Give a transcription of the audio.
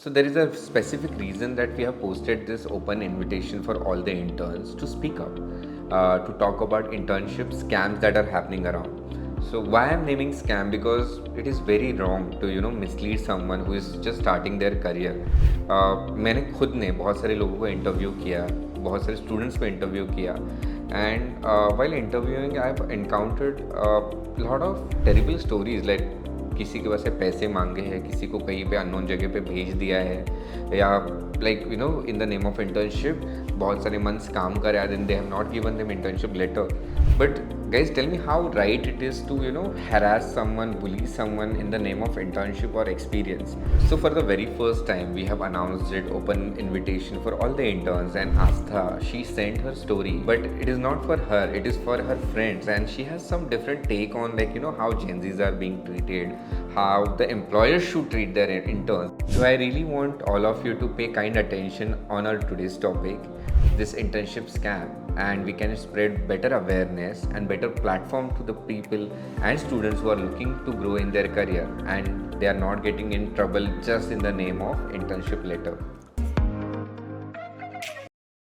So there is a specific reason that we have posted this open invitation for all the interns to speak up, to talk about internship scams that are happening around. So why I'm naming scam, because it is very wrong to mislead someone who is just starting their career. मैंने खुद ने बहुत सारे लोगों को interview किया, बहुत सारे स्टूडेंट्स को इंटरव्यू किया, and while interviewing I've encountered a lot of terrible stories, like किसी के पास से पैसे मांगे हैं, किसी को कहीं पे अननोन जगह पे भेज दिया है, या like in the name of internship बहुत सारे मंथ्स काम करे then they have not given them internship letter. But guys, tell me how right it is to harass someone, bully someone in the name of internship or experience. So for the very first time we have announced it open invitation for all the interns, and Aastha, she sent her story, but it is not for her, it is for her friends, and she has some different take on how Gen Zs are being treated, how the employers should treat their interns. So I really want all of you to pay kind attention on our today's topic, this internship scam, and we can spread better awareness and better platform to the people and students who are looking to grow in their career and they are not getting in trouble just in the name of internship letter.